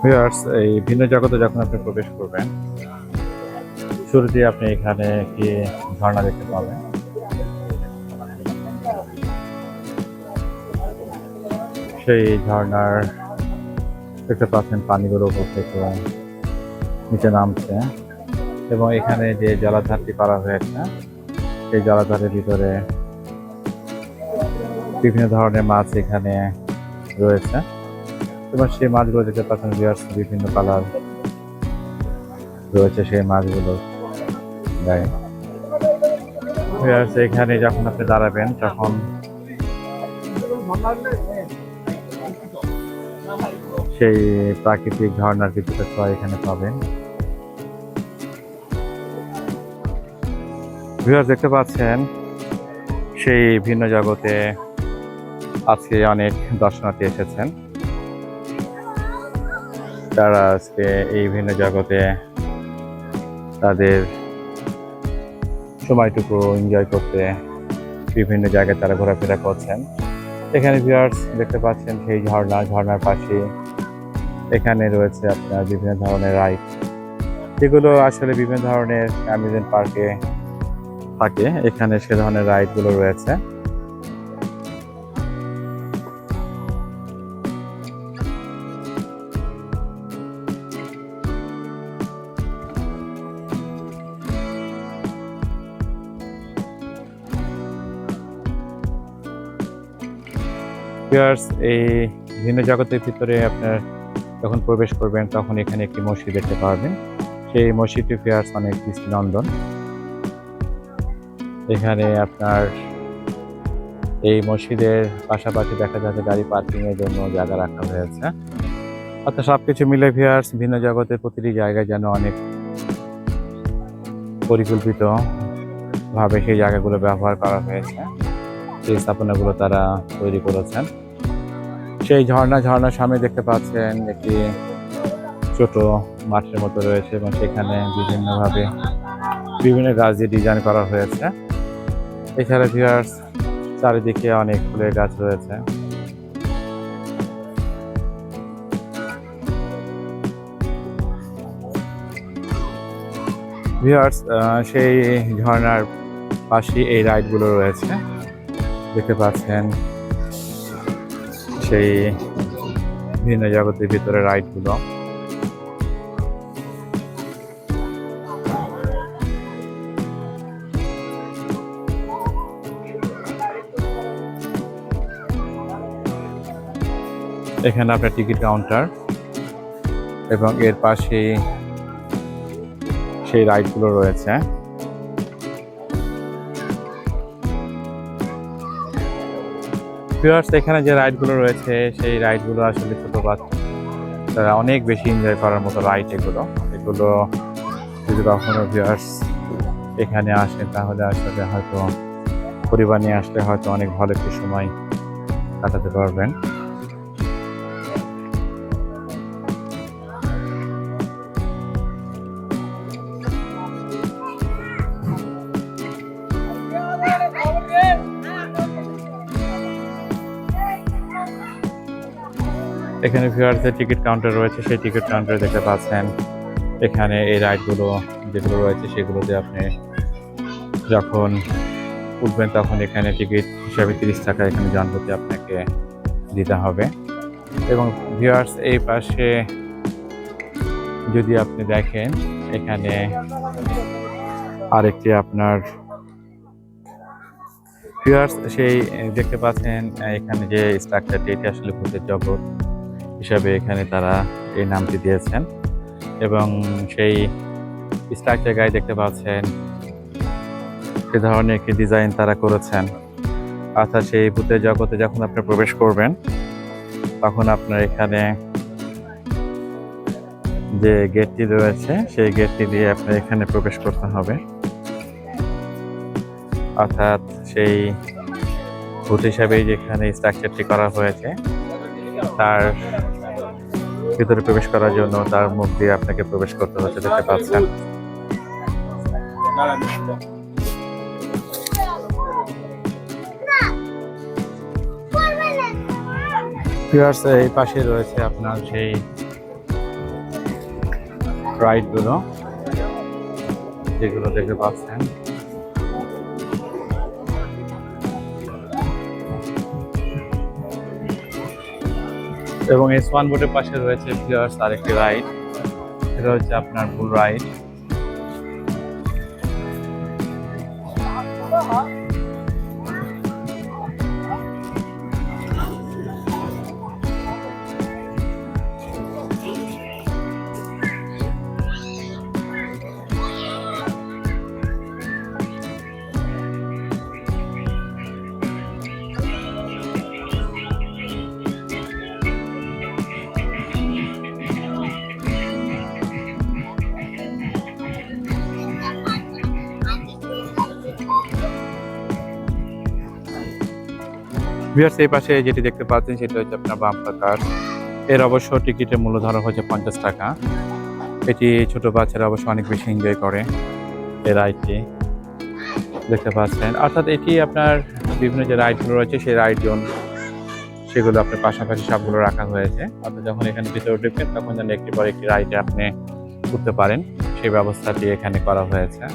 Viewers, এই ভিন্ন জগতে যখন আপনি প্রবেশ করবেন, শুরুতেই আপনি এখানে একটি ঝর্ণা দেখতে পাবেন। সেই ঝর্ণার দেখতে পাচ্ছেন পানিগুলো উপর থেকে নিচে নামছে, এবং এখানে যে জলাধারটি করা হয়েছে সেই জলাধারের ভিতরে বিভিন্ন ধরনের মাছ এখানে রয়েছে, এবং সেই মাছগুলো দেখতে পাচ্ছেন ভিউয়ার্স, বিভিন্ন কালার রয়েছে সেই মাছগুলো গায়ে। ভিউয়ার্স, এখানে যখন আপনি দাঁড়াবেন তখন সেই প্রাকৃতিক ঝর্ণার কিছুটা ছোঁয়া এখানে পাবেন। ভিউয়ার্স, দেখতে পাচ্ছেন সেই ভিন্ন জগতে আজকে অনেক দর্শনার্থী এসেছেন। তারা আজকে এই ভিন্ন জগতে তাদের সময়টুকু এনজয় করতে বিভিন্ন জায়গায় তারা ঘোরাফেরা করছেন। এখানে ভিউয়ার্স দেখতে পাচ্ছেন সেই ঝর্ণার পাশে এখানে রয়েছে আপনার বিভিন্ন ধরনের রাইড, যেগুলো আসলে বিভিন্ন ধরনের অ্যামিউজমেন্ট পার্কে থাকে। এখানে সে ধরনের রাইডগুলো রয়েছে। ভিউয়ার্স, এই ভিন্ন জগতের ভিতরে আপনার যখন প্রবেশ করবেন তখন এখানে একটি মসজিদ দেখতে পারবেন। সেই মসজিদটি ভিউয়ার্স অনেক দৃষ্টিনন্দন। এখানে আপনার এই মসজিদের পাশাপাশি দেখা যাচ্ছে গাড়ি পার্কিং এর জন্য জায়গা রাখা হয়েছে। অর্থাৎ সবকিছু মিলে ভিউয়ার্স, ভিন্ন জগতের প্রতিটি জায়গায় যেন অনেক পরিকল্পিত ভাবে সেই জায়গাগুলো ব্যবহার করা হয়েছে। সেই স্থাপনাগুলো তারা তৈরি করেছেন। সেই ঝর্ণার সামনে দেখতে পাচ্ছেন একটি ছোট মাঠের মতো রয়েছে, এবং সেখানে বিভিন্নভাবে বিভিন্ন গাছ দিয়ে ডিজাইন করা হয়েছে। এছাড়া ভিউয়ার্স, চারিদিকে অনেক ফুলের গাছ রয়েছে। ভিউয়ার্স, সেই ঝর্ণার পাশে এই রাইডগুলো রয়েছে। দেখতে পাচ্ছেন সেই ভিন্ন জগতের ভিতরে রাইডগুলো। এখানে আপনার টিকিট কাউন্টার, এবং এর পাশে সেই রাইডগুলো রয়েছে। ভিউয়ার্স, এখানে যে রাইডগুলো রয়েছে সেই রাইডগুলো আসলে ছোট বাচ্চারা অনেক বেশি এনজয় করার মতো রাইড। এগুলো যদি কখনো ভিউয়ার্স এখানে আসেন তাহলে আসলে হয়তো পরিবার নিয়ে আসলে হয়তো অনেক ভালো একটি সময় কাটাতে পারবেন। এখানে ভিউয়ার্সের টিকিট কাউন্টার রয়েছে। সেই টিকিট কাউন্টারে দেখতে পাচ্ছেন এখানে এই রাইডগুলো যেগুলো রয়েছে সেগুলোতে আপনি যখন উঠবেন তখন এখানে টিকিট হিসাবে 30 টাকা এখানে জনপ্রতি আপনাকে দিতে হবে। এবং ভিউয়ার্স, এই পাশে যদি আপনি দেখেন এখানে আরেকটি আপনার ভিউয়ার্স সেই দেখতে পাচ্ছেন এখানে যে স্ট্রাকচারটি, এটি আসলে ভূতের জগৎ হিসাবে এখানে তারা এই নামটি দিয়েছেন। এবং সেই স্ট্রাকচার গায়ে দেখতে পাচ্ছেন সে ধরনের একটি ডিজাইন তারা করেছেন। অর্থাৎ সেই ভূতের জগতে যখন আপনি প্রবেশ করবেন তখন আপনার এখানে যে গেটটি রয়েছে সেই গেটটি দিয়ে আপনার এখানে প্রবেশ করতে হবে। অর্থাৎ সেই ভূত হিসাবে যেখানে স্ট্রাকচারটি করা হয়েছে তার ভিতরে প্রবেশ করার জন্য তার মুখ দিয়ে আপনাকে প্রবেশ করতে হচ্ছে, দেখতে পাচ্ছেন। ভিউয়ার্স, এই পাশে রয়েছে আপনার সেই রাইডগুলো, যেগুলো দেখতে পাচ্ছেন। এবং এই সোয়ান বোটের পাশে রয়েছে ভিউয়ার্স আরেকটি রাইড, সেটা হচ্ছে আপনার বুল রাইড। ভিউয়ার্স, এই পাশে যেটি দেখতে পাচ্ছেন সেটা হচ্ছে আপনার বাম্পার কার। এর অবশ্য টিকিটের মূল্য ধরা হচ্ছে 50 টাকা। এটি ছোট বাচ্চারা অবশ্য অনেক বেশি এনজয় করে এই রাইডটি, দেখতে পাচ্ছেন। অর্থাৎ এটি আপনার বিভিন্ন যে রাইডগুলো রয়েছে সেই রাইড জোন, সেগুলো আপনার পাশাপাশি সবগুলো রাখা হয়েছে। অর্থাৎ যখন এখানে ভিতরে ঢুকবেন তখন যেন একটি পর একটি রাইডে আপনি ঘুরতে পারেন, সেই ব্যবস্থাটি এখানে করা হয়েছে।